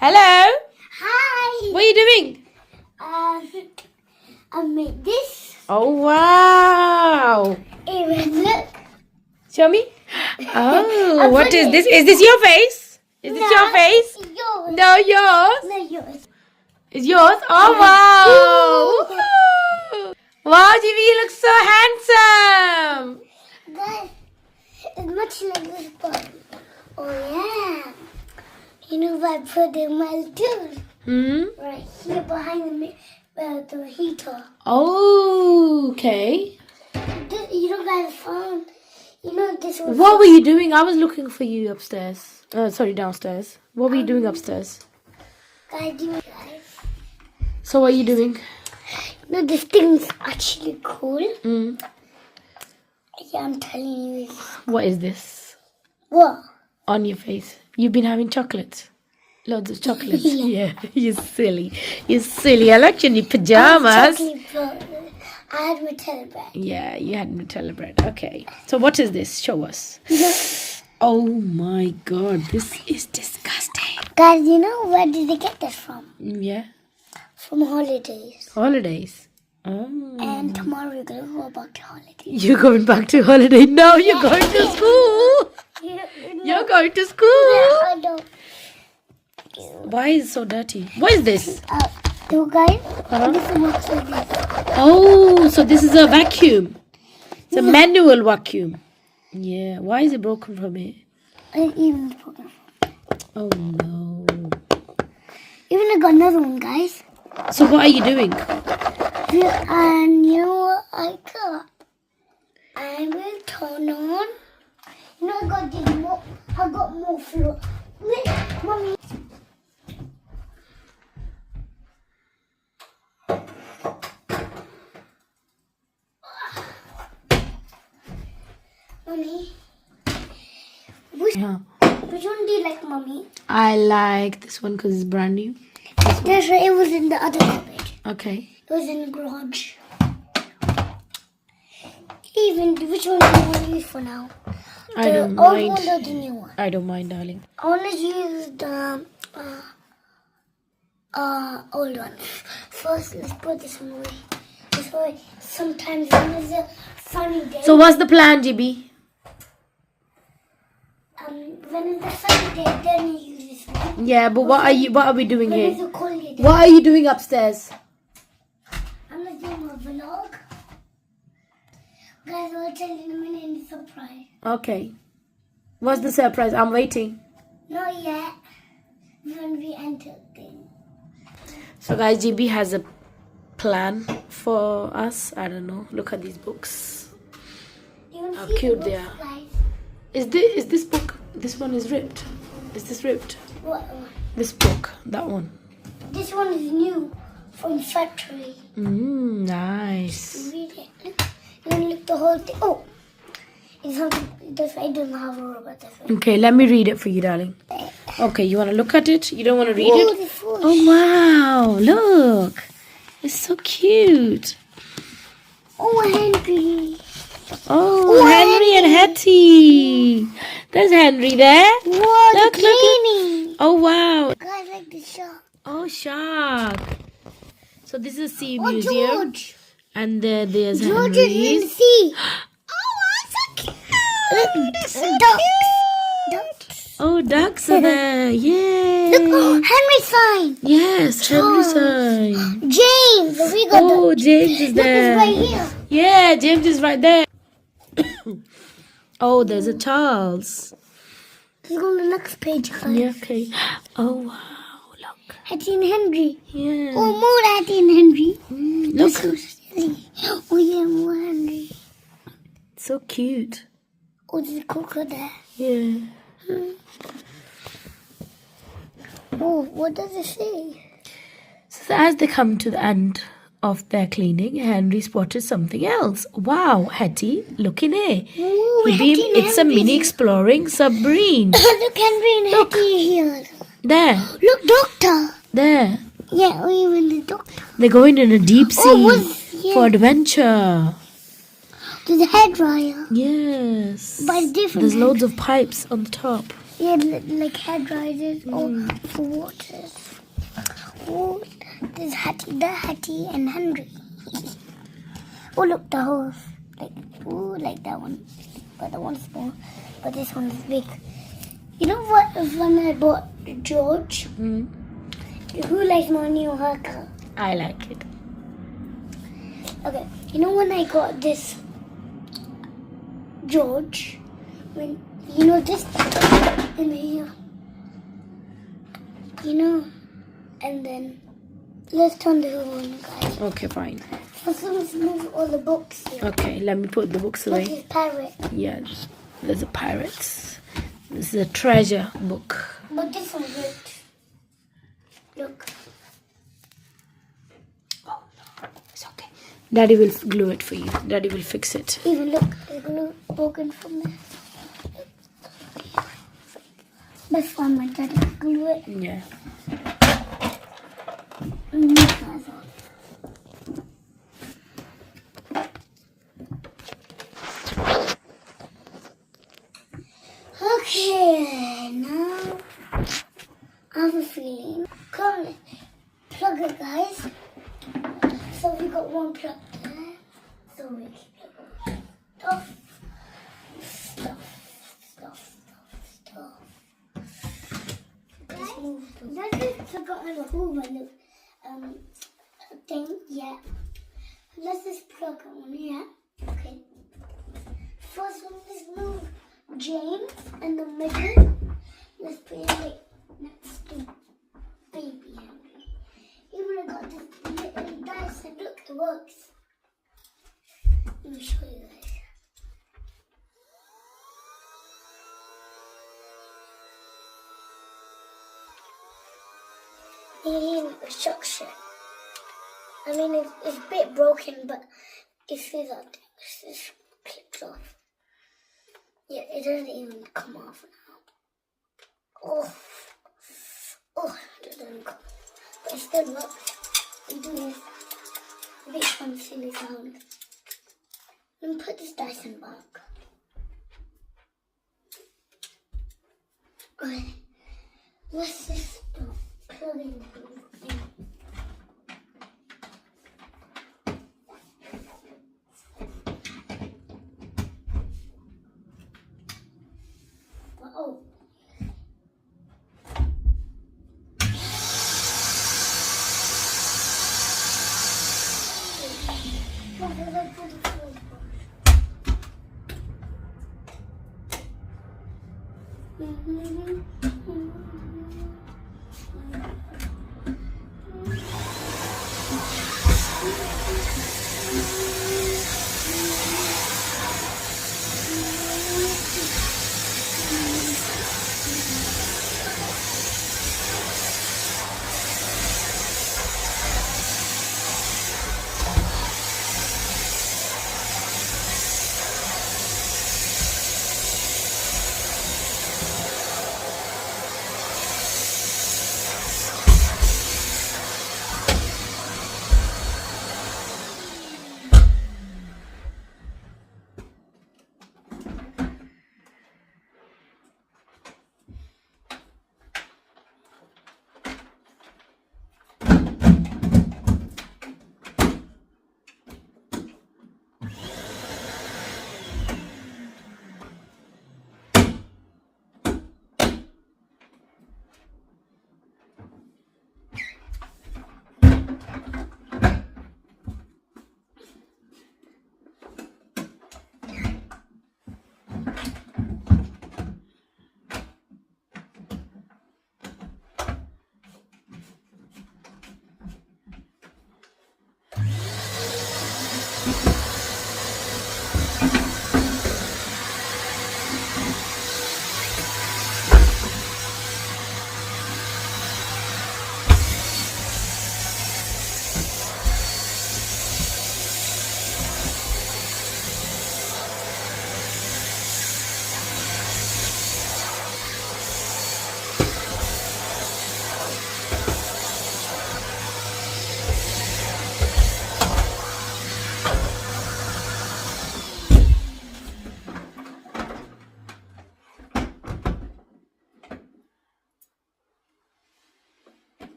Hello. Hi. What are you doing? I made this. Oh wow. Even look. Show me. Oh, what is this? Is this your face? Is this your face? It's yours. No, yours. No, yours. It's yours. Oh wow. Woohoo. Wow, Jimmy, you look so handsome. Guys, it's much like this one. Oh yeah. You know what I put in my tooth? Right here behind the heater. Oh, okay. You know, guys, found. You know this was. What were you doing? I was looking for you upstairs. Sorry, downstairs. What were you doing upstairs? Guys, guys. So what are you doing? You know, this thing's actually cool. Mm. Yeah, I'm telling you. What is this? What? On your face. You've been having chocolates. Loads of chocolates. Yeah. You're silly. You're silly. I like your new pajamas. Chocolate bar. I had Nutella bread. Yeah, you had Nutella bread. Okay. So what is this? Show us. Yes. Oh my god. This is disgusting. Guys, you know where did they get this from? Yeah. From holidays. Holidays. Oh. And tomorrow we're going to go back to holidays. You're going back to holiday? No, you're going to school. You're going to school. I don't. Why is it so dirty? What is this? So guys, Uh-huh. this is what's in this. Oh, so this is a vacuum. It's a manual vacuum. Yeah. Why is it broken from here? And even broken. Oh no. Even I got another one, guys. So what are you doing? And you know what I got? I will turn on. You know I got more floor. Wait, mommy. Mommy. Which one do you like, mommy? I like this one because it's brand new. That's right, it was in the other cupboard. Okay. It was in the garage. Even which one do you want to use for now? I don't The old mind. one or the new one? I don't mind, darling. I want to use the old one. First, let's put this one away. This way, sometimes when it's a sunny day. So what's the plan, GB? When it's a sunny day, then you use this one. Yeah, but what are we doing When it's here? a cold day, What are you doing upstairs? I'm not doing a vlog. Guys, I'll tell you in a minute in the surprise. Okay. What's the surprise? I'm waiting. Not yet. When we enter thing. So guys, GB has a plan for us. I don't know. Look at these books. You want to How see cute the they books, are. guys? Is this book? This one is ripped. Is this ripped? What one? This book. That one. This one is new from factory. Nice. Read it. Look. And then look the whole thing. Oh, it's something. I don't have a robot. Okay, let me read it for you, darling. Okay, you want to look at it? You don't want to read Oh, it? the food. Oh, wow. Look. It's so cute. Oh, Henry. Oh, Henry and Hetty. There's Henry there. Whoa, Look, the look, look. cleaning. Oh, wow. Guys like the shark. Oh, shark. So this is a sea Oh, museum. George. And there's George is in the Henry's. sea. Oh, that's so cute. Look, That's so ducks. cute. Ducks. Oh, ducks are there. Yay. Look, oh, Henry sign. Yes, Henry sign. James. We got Oh, James is Look, there. it's right here. Yeah, James is right there. Oh, there's a Charles. Let's go on the next page, guys. Yeah, okay. Oh, wow. Look. Hattie and Henry. Yeah. Oh, more Hattie and Henry. Look. So silly. Oh, yeah, more Henry. So cute. Oh, there's a crocodile. Yeah. Oh, what does it say? So as they come to the end of their cleaning, Henry spotted something else. Wow, Hetty, look in here. Oh, It's a mini exploring submarine. Look, Henry and Hattie here. There, Look, doctor. there. Yeah, oh, even the doctor. They're going in a deep sea yeah. for adventure. There's a hair dryer. Yes. But it's different. There's loads of pipes on the top. Yeah, like hair dryers or for waters. Oh, there's Hattie, the Hattie, and Henry. Oh, look, the horse. Like that one. But that one's small. But this one's big. You know what? When I bought George, who likes my new haircut? I like it. Okay, you know when I got this George, when you know this in here, you know, and then let's turn the one, guys. Okay, fine. First, let's move all the books here. Okay, let me put the books Look, away. this parrot. Yes, there's a pirates. This is a treasure book. But this one's ripped. Look. Oh no, it's okay. Daddy will glue it for you. Daddy will fix it. Even look, the glue broken from there. That's why my daddy glue it. Yeah. Okay, now I have a feeling. Come on, plug it, guys. So we got one plug there. So we keep plugging stuff. Guys, I forgot the Hoover thing. Yeah. Let's just plug it on here. Okay. First, let's move James in the middle. Let's put it like next to baby Henry. Even I got this little dice and look, it works. Let me show you guys. The structure. I mean, it's a bit broken, but it feels like it's just clips off. Yeah, it doesn't even come off now. Oh, it doesn't come. But it still works. We do this. A bit fun, silly sound. Let me put this Dyson back. Okay. Let's just plug in the thing. Oh.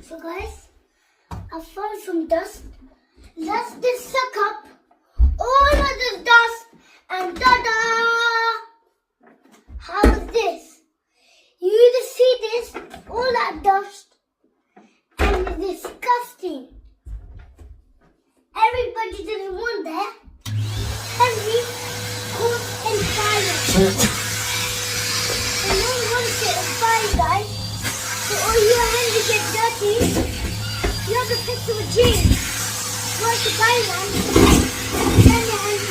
So guys, I found some dust. Let's just suck up all of this dust and ta-da! How is this? You just see this, all that dust, and it's disgusting. Everybody didn't want that. Henry caught in fire. And no one wants it on fire, guys. So all your hands get dirty, you have to pick to a gym. You have to buy one. And then your hands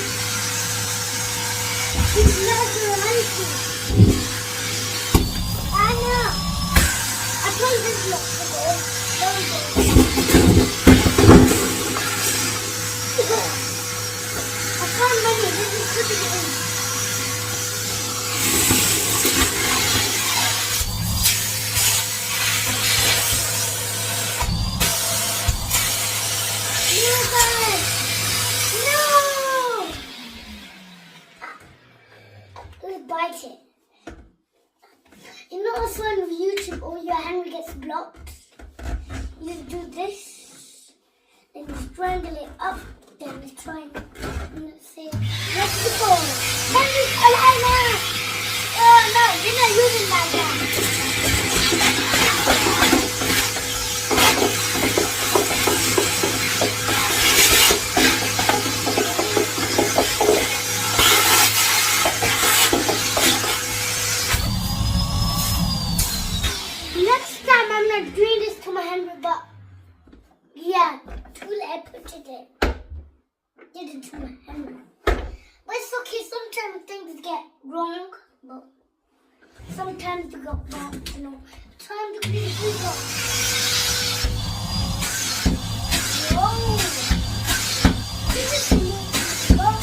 it's not so healthy. I know. I told this look to go. Don't go. I found money. This is putting it in. No, guys. No. Let's bite it. You know what's one of YouTube or your hand gets blocked? You do this, then you strangle it up, then you try and say, let's go. Henry's alive now. Oh no, you're not using that now. Next time I'm not doing this to my Henry, but yeah, too late I put it in. Did it to my Henry. But it's okay, sometimes things get wrong, but sometimes you got wrong, you know. Time to clean things up. Whoa! This is moving up.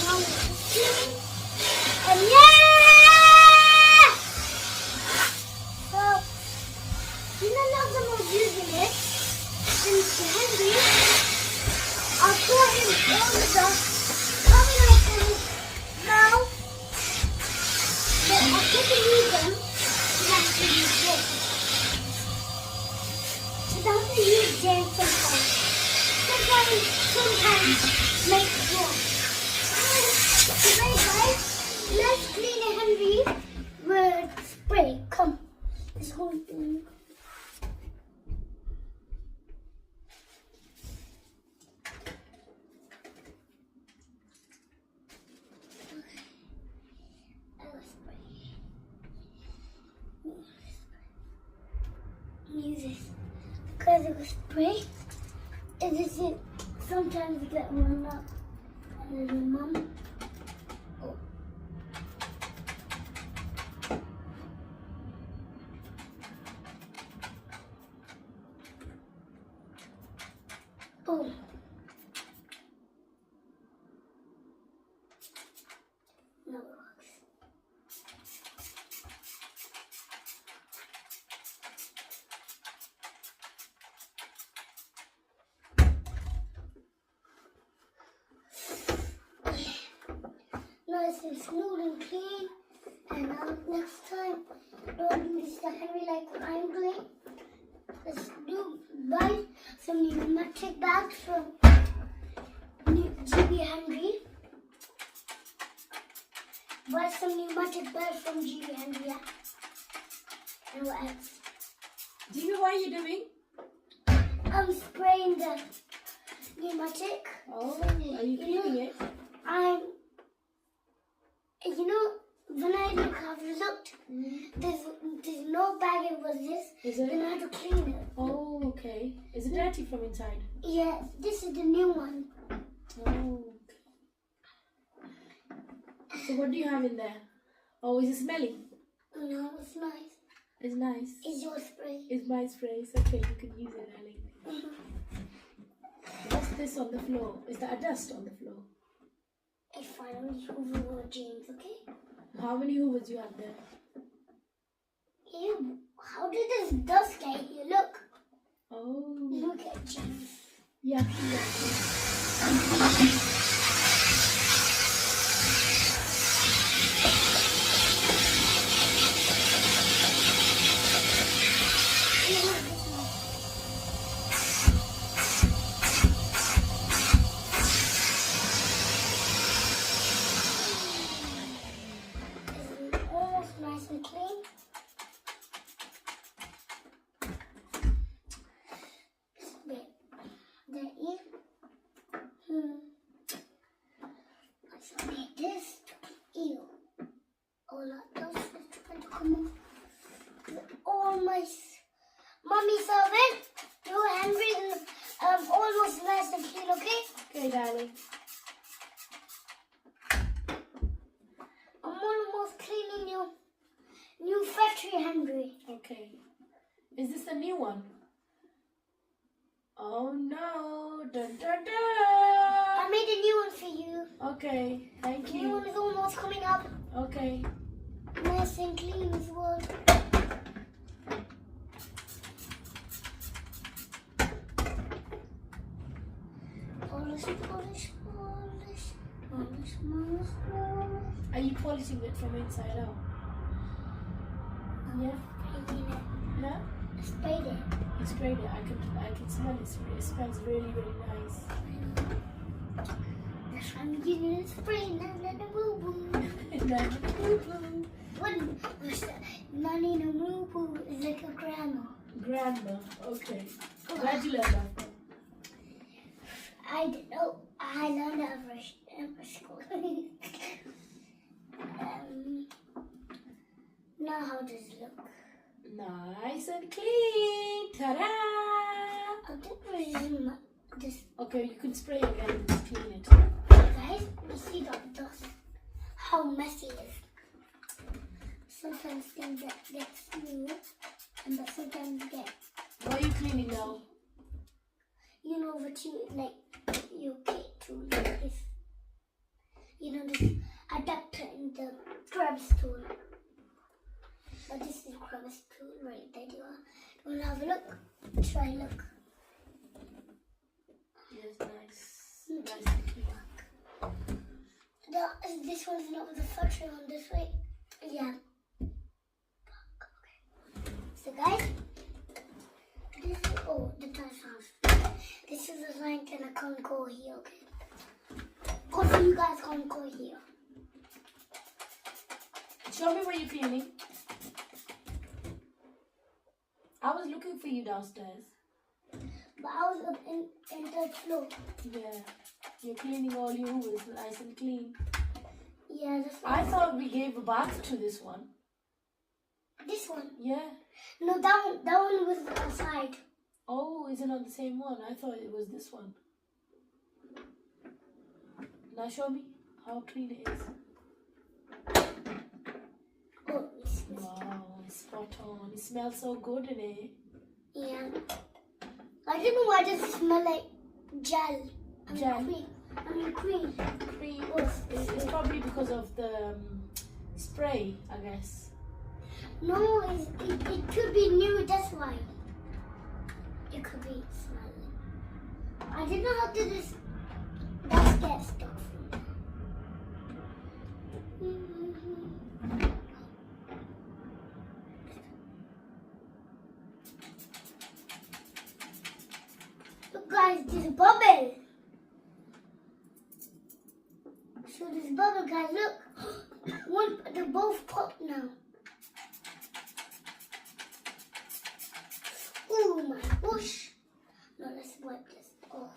Now it's clean. And yeah! So, you know, now someone using it. Since Henry, I saw him all the dust coming out from his mouth. But I couldn't use them. He has to use this. So I have to use James sometimes. Sometimes make it work. Today, guys, let's clean a Henry with spray. Come, this whole thing. Use this because it was spray. It is it. Sometimes you get run up and then mum. Oh. Boom. No, it works. Nice and smooth and clean. And now next time, don't do this to Henry like I'm doing. Let's buy some pneumatic bags from GB Henry. Buy some pneumatic bags from GB Henry. Yeah. And what else? GB, what are you doing? I'm spraying the pneumatic. Oh, are you cleaning it? You know, when I have looked, there's no bag. It was this. Is it? Then I had to clean it. Oh, okay. Is it dirty from inside? Yes, this is the new one. Oh, okay. So what do you have in there? Oh, is it smelling? No, it's nice. It's nice. It's your spray. It's my spray. It's okay. You can use it, Ellie. What's this on the floor? Is that a dust on the floor? It's fine. I'll use Hoover James, okay? How many hoovers you have there? Ew, how did this dust get here? Look. Oh. Look at James. Yeah. feel, okay? Okay, darling. I'm almost cleaning your new factory, Henry. Okay. Is this the new one? Oh no. Dun, dun, dun. I made a new one for you. Okay, thank The new one you. is almost coming up. Okay. Nice and clean as well. Polish, polish, polish, polish, polish, polish. Are you polishing it from inside out? Yeah? Spraying it. No? I sprayed it. You sprayed it. I can smell it. It smells really, really nice. That's why I'm using it spray, not a boo boo. One, not in a boo boo is like a grandma. Grandma. Okay. Where'd you learn that from? I don't know. I learned it over school. Now how does it look? Nice and clean. Ta-da! I'll do this. Okay, you can spray again and just clean it. Guys, you see that dust? How messy it is. Sometimes things get smooth, but sometimes get, What are you cleaning now? you know what you get to like this. You know this adapter in the crevice tool. But this is crevice tool right there. Do you want to have a look? Try look. Yes, nice. Nice and clean. This one's not the factory one this way. Yeah. Okay. So guys, this is the touch house. This is a line and I can't go here, okay? Also you guys can't go here. Show me where you're cleaning. I was looking for you downstairs. But I was up in the floor. Yeah. You're cleaning all your rooms nice and clean. Yeah, this one. I thought we gave a bath to this one. This one? Yeah. No, that one was outside. Oh, is it on the same one? I thought it was this one. Now show me how clean it is. Oh, it's Wow, it's spot on. It smells so good in it. yeah. I don't know why does it smell like gel. Gel. Cream. Cream. It's probably because of the spray, I guess. No, it could be new, that's why. It could be smelling. I didn't know how to this dust get stuck from there. Look guys, there's a bubble. So this bubble guys, look. They're both popped now. Oh my gosh. Now let's wipe this off.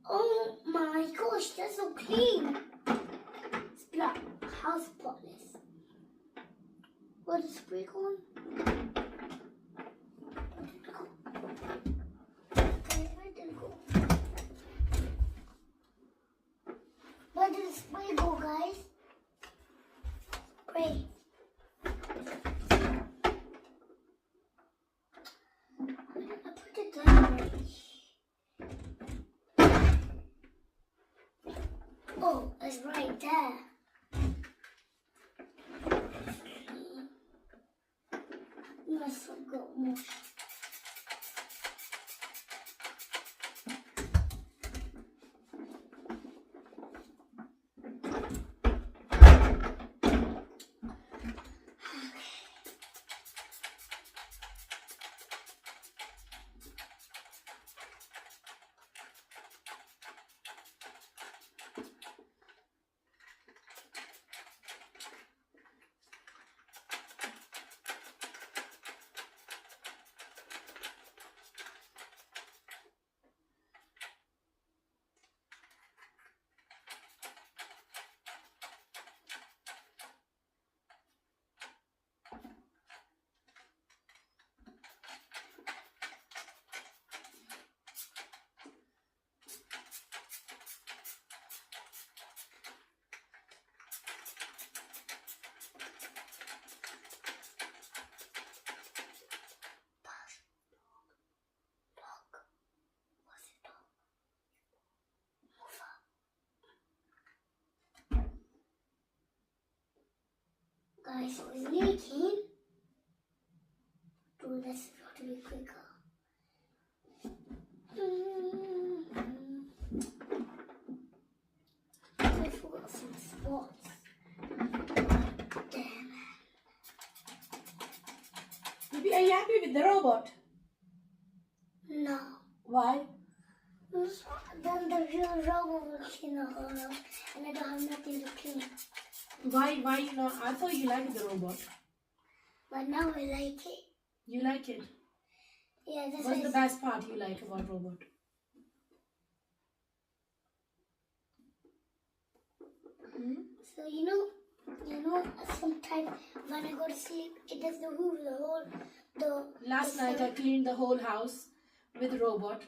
Oh my gosh, that's so clean. It's black. How spotless. Where did the spray go on? Where did it go? Where did the spray go, guys? Spray. I put it down. Oh, it's right there. Must have got more. Guys, it was leaking. Oh, this got to be quicker. I forgot some spots. Damn. Baby, are you happy with the robot? No. Why? Then the real robot will clean the whole house, and I don't have nothing to clean. Why you not? I thought you liked the robot. But now I like it. You like it? Yeah, this What's is the best part you like about robot? so sometimes when I go to sleep, it does the hoover the whole Last night I cleaned the whole house with the robot.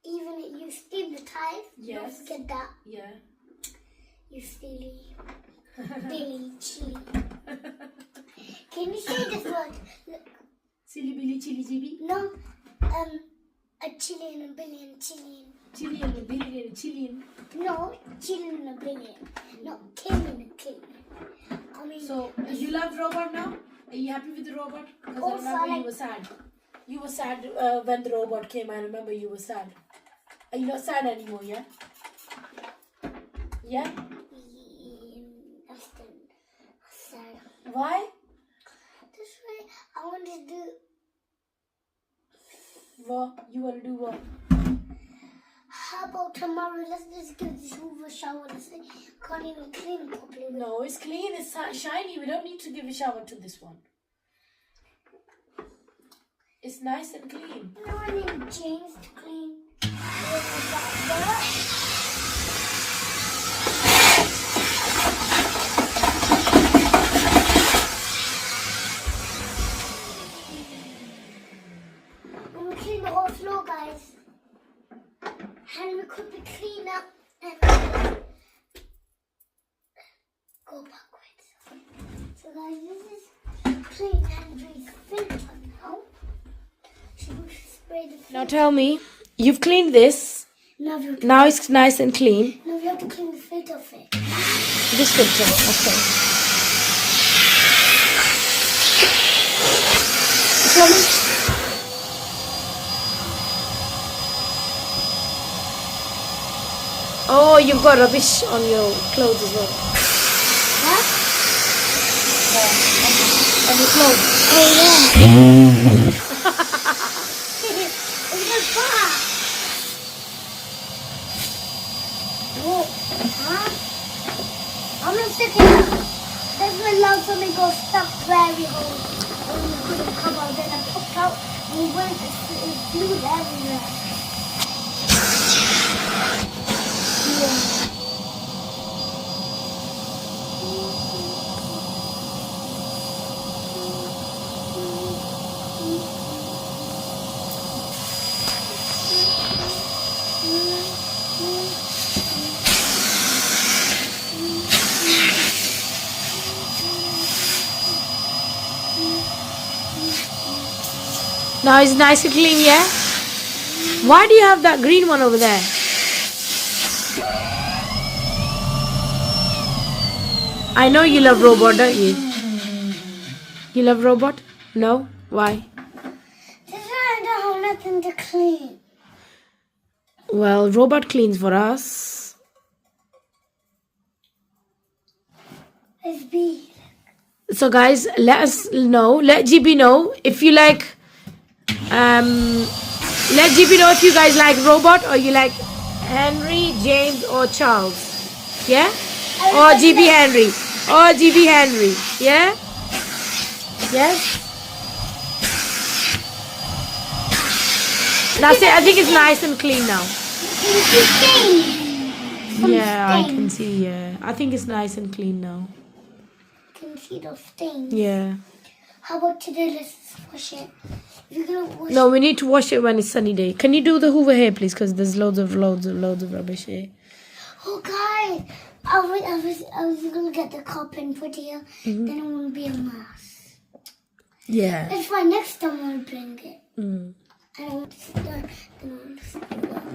even if you steam the tiles. Yes. Don't forget that. Yeah. You silly Billy Chili. Can you say this word? Look. Silly Billy Chili Chibi. No, a chili and a billion chili. Chili and a billion and chillian. No, chili and a billion. No, killing a killing. I mean, So you love robot now? Are you happy with the robot? Because I Also, remember I you were sad. You were sad when the robot came. I remember you were sad. Are you not sad anymore? Yeah. Yeah. I'm still sad. Why? This way, I want to do. What? You want to do what? How about tomorrow? Let's just give this Hoover shower. Can't even clean it properly. No, it's clean. It's shiny. We don't need to give a shower to this one. It's nice and clean. No, I need James to clean. I'm gonna clean the whole floor, guys. And we could be clean up and go backwards. So guys, this is clean Henry's filter now. Should we spray the filter? Now tell me, you've cleaned this. Now It's nice and clean. we have to clean the filter of it. This filter, okay. Tell me. Oh, you've got rubbish on your clothes as well. What? On your clothes. Oh yeah. It's the car. Oh, huh? I'm not sticking up. That's when love something goes stuck very hard. When we couldn't come out, then I popped out. We went and flew everywhere. Yeah. Now it's nice and clean, yeah? Why do you have that green one over there? I know you love robot, don't you? You love robot? No? Why? This one I don't have nothing to clean. Well, robot cleans for us. It's big. So guys, let us know, let GB know if you like, let GB know if you guys like robot or you like Henry, James or Charles. Yeah? Or GB Henry. Or GB Henry. Yeah? Yes? That's it. I think it's nice and clean now. Yeah, I can see. Yeah, I think it's nice and clean now. Can see those stains. Yeah. How about today? Let's wash it. You're gonna wash. No, we need to wash it when it's sunny day. Can you do the Hoover here, please? Because there's loads of rubbish here. Oh, guys, I was gonna get the cup and put it here. Then it won't be a mess. Yeah. That's why next time I'll bring it. Mm. And I want to start.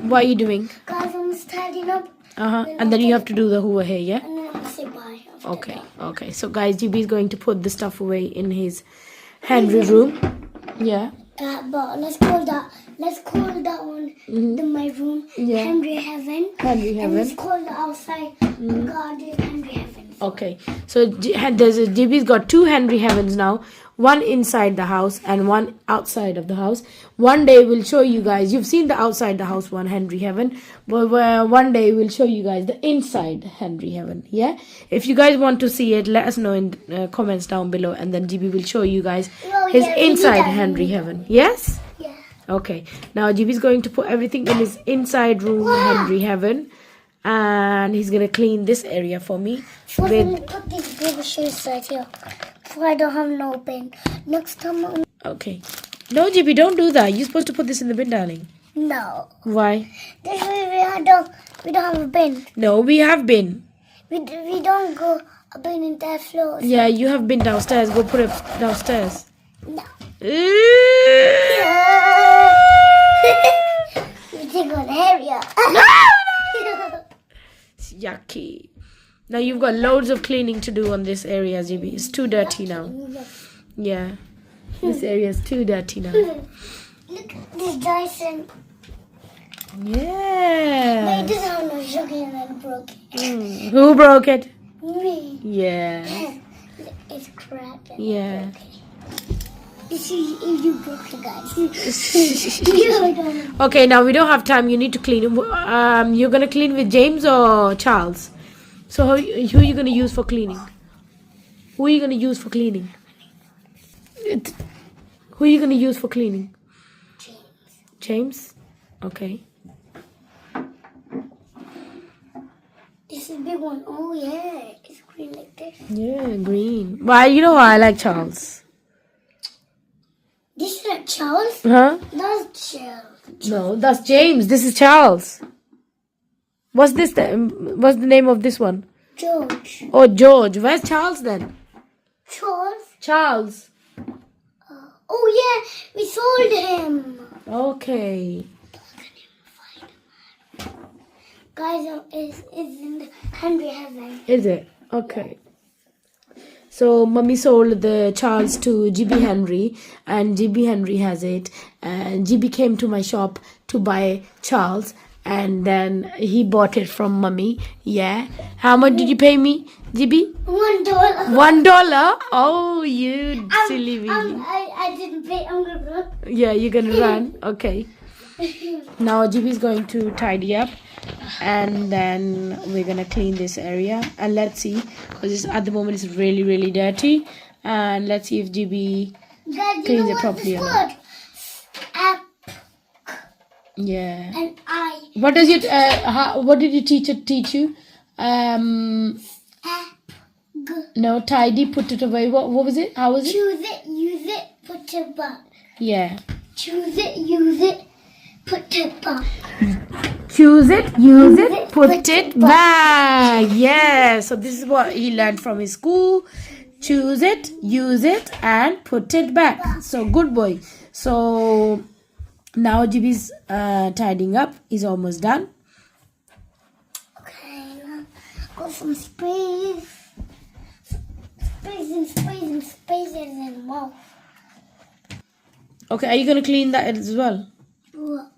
What are you doing? Guys, I'm tidying up. And then you have to do the Hoover here, yeah? And then I'm gonna say bye. Okay, okay. So guys, GB is going to put the stuff away in his Henry room. Yeah. But let's call that one my room, Yeah. Henry Heaven. Henry And Heaven. let's call the outside garden Henry Heaven. Okay. So GB's got 2 Henry Heavens now. One inside the house and one outside of the house. One day we'll show you guys. You've seen the outside the house one Henry Heaven, but one day we'll show you guys the inside Henry Heaven. Yeah. If you guys want to see it, let us know in comments down below, and then GB will show you guys his inside Henry Heaven. Yes. Yeah. Okay. Now GB's going to put everything in his inside room Henry Heaven, and he's gonna clean this area for me. First, let me put these baby shoes right here. So I don't have no bin. Next time, Okay. No, GB, don't do that. You're supposed to put this in the bin, darling. no. Why? This way we don't have a bin. No, we have bin. We don't go a bin in that floor. Yeah, you have been downstairs. Go put it downstairs. No. Ew. You take an area. It's yucky. Now you've got loads of cleaning to do on this area, GB. It's too dirty now. Yeah. This area is too dirty now. Look at this Dyson. Yeah. It doesn't have no sugar and I broke it. Who broke it? Me. Yeah. It's cracking. Yeah. You see, if you broke it, guys. You don't. Okay, now we don't have time. You need to clean. You're gonna clean with James or Charles? So who are you gonna use for cleaning? Who are you gonna use for cleaning? Who are you gonna use for cleaning? James? Okay. This is a big one. Oh, yeah. It's green like this. Yeah, green. Why? You know why I like Charles? This is not Charles. Huh? That's Charles. No, that's James. This is Charles. What's this? What's the name of this one? George. Oh, George. Where's Charles then? Charles? Charles. Oh, yeah. We sold him. Okay. Guys, it's in the Henry Heaven. Is it? Okay. So, Mummy sold the Charles to GB Henry, and GB Henry has it. And GB came to my shop to buy Charles, and then he bought it from Mummy. Yeah. How much did you pay me, GB? $1. $1? Oh, you silly wee. I didn't pay. I'm gonna run. Yeah, you're gonna run. Okay. Now GB is going to tidy up, and then we're gonna clean this area, and let's see, because at the moment it's really really dirty, and let's see if GB Guys, you cleans know it what properly this or not. word? App Yeah. and I. What does it? What did your teacher teach you? App. No, tidy. Put it away. What was it? How was it? Choose it, use it, put it back. Yeah. Choose it, use it, put it back. Choose it, use it, put it back. Yeah. So this is what he learned from his school. Choose it, use it, and put it back. So good boy. So now GB's tidying up. He's almost done. Okay, now got some sprays. Sprays and more. Okay, are you gonna clean that as well? What?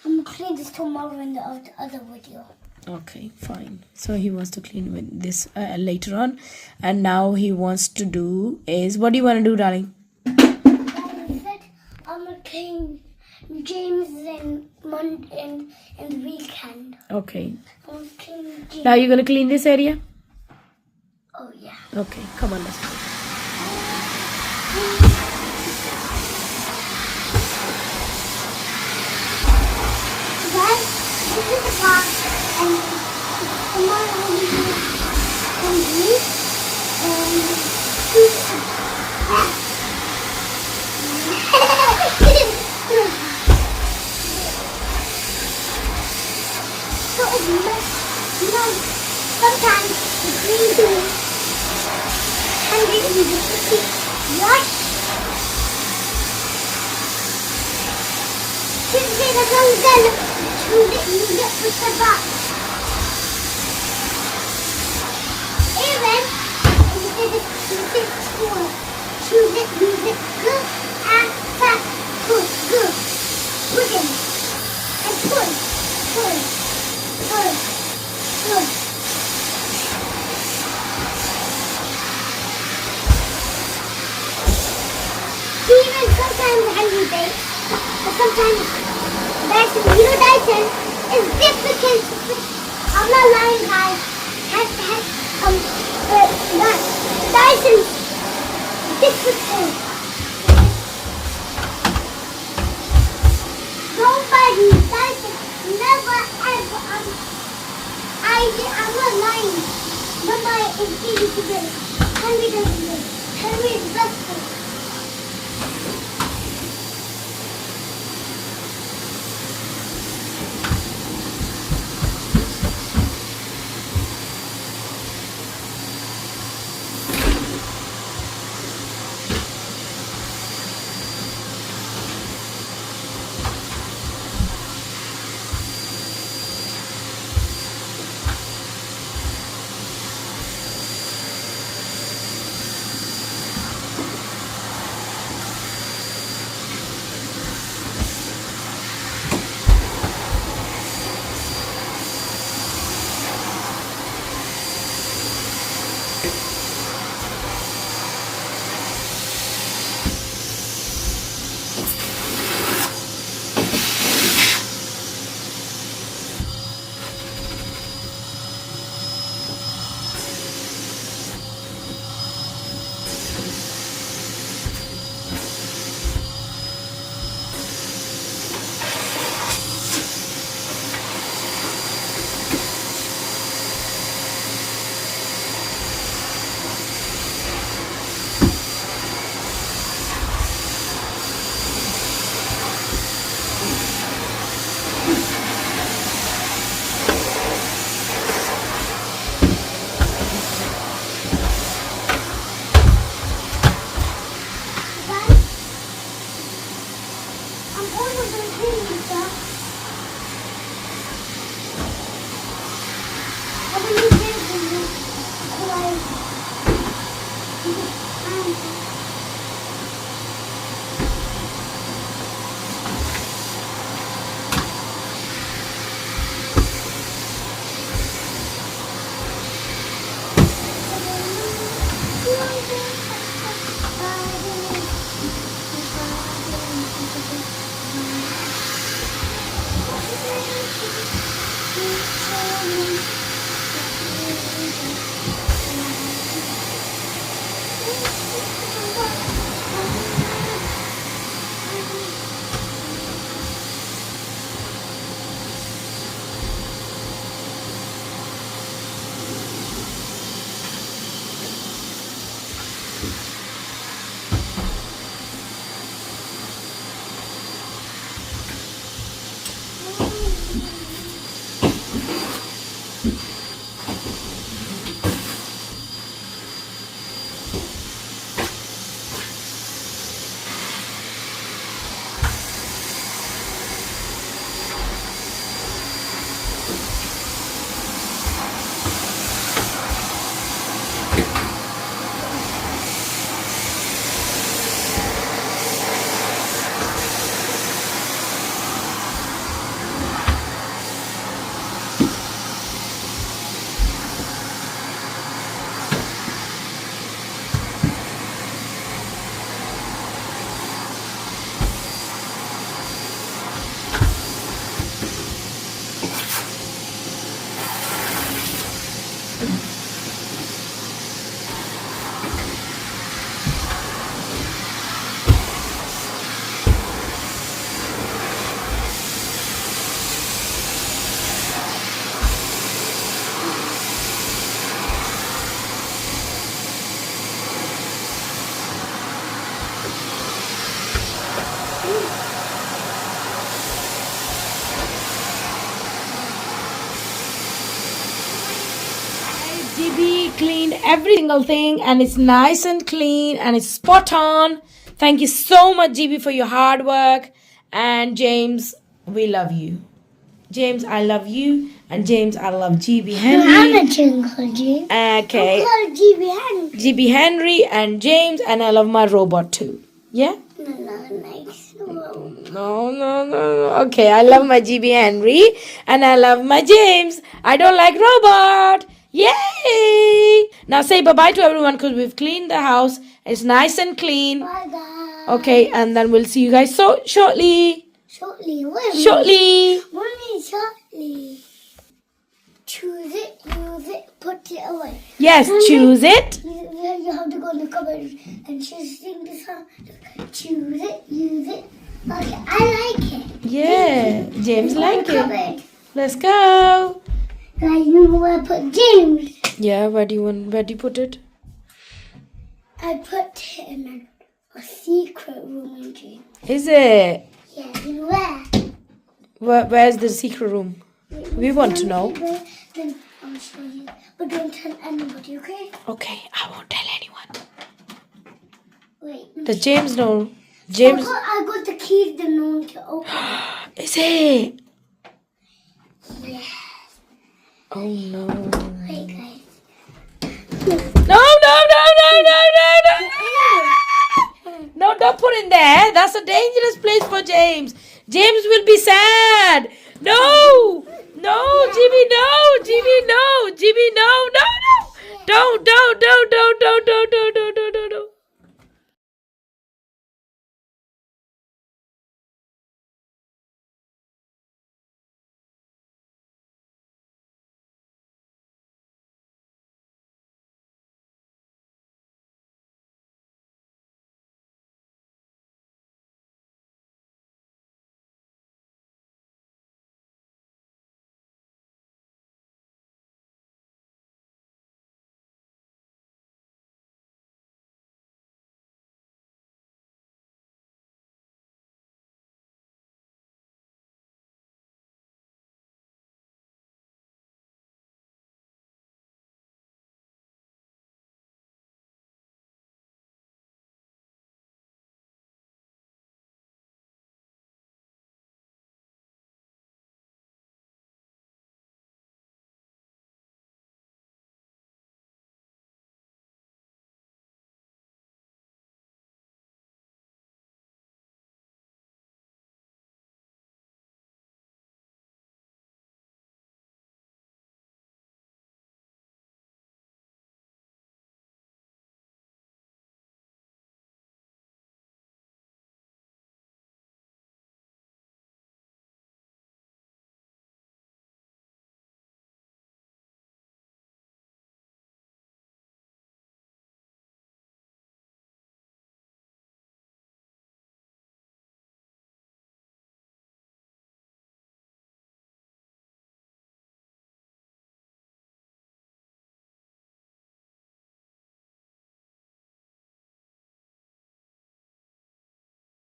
I'm gonna clean this tomorrow in the other video. Okay, fine. So he wants to clean with this later on, and now he wants to do is, what do you want to do, darling? I said I'm gonna clean James and the weekend. Okay. I'm gonna clean James. Now you're gonna clean this area? Oh yeah. Okay, come on, let's go. Guys, this is the box, and tomorrow we'll be doing some meat so sometimes the green do and the what? Tuesday the gun you get put the box. say. But sometimes Dyson, Dyson is difficult to fix. I'm not lying, guys. Dyson's difficult. Nobody, Dyson, never ever. I'm not lying. Nobody is easy to get. Henry doesn't do it. Henry is best friend. GB cleaned every single thing and it's nice and clean and it's spot on. Thank you so much, GB, for your hard work. And James, we love you. James, I love you. And James, I love GB Henry. I'm a jingle, James. Okay. I'm called GB Henry. GB Henry and James, and I love my robot too. Yeah? Nice. No. Okay, I love my GB Henry and I love my James. I don't like robot. Yay! Now say bye-bye to everyone because we've cleaned the house. It's nice and clean. Bye, guys. Okay, and then we'll see you guys so shortly. Shortly. What? Shortly. Mommy, shortly. Choose it, use it, put it away. Yes, Mommy, choose it. You have to go in the cupboard and just sing the song. Choose it, use it. Okay, I like it. Yeah, James Go in like the it. cupboard. Let's go. Guys, you know where I put James? Yeah, where do you put it? I put it in a secret room in James. Is it? Yeah, you know where? Where's the secret room? We want to know. Then I'll show you. But don't tell anybody, okay? Okay, I won't tell anyone. Wait. Does James know? James. I got the keys to no one can open it. Is it? Yeah. Oh no. Wait, guys. No, no, no, no, no, no, no. No, don't put in there. That's a dangerous place for James. James will be sad. No. No, Jimmy, no. Jimmy, no. Jimmy, no. No, no. Don't.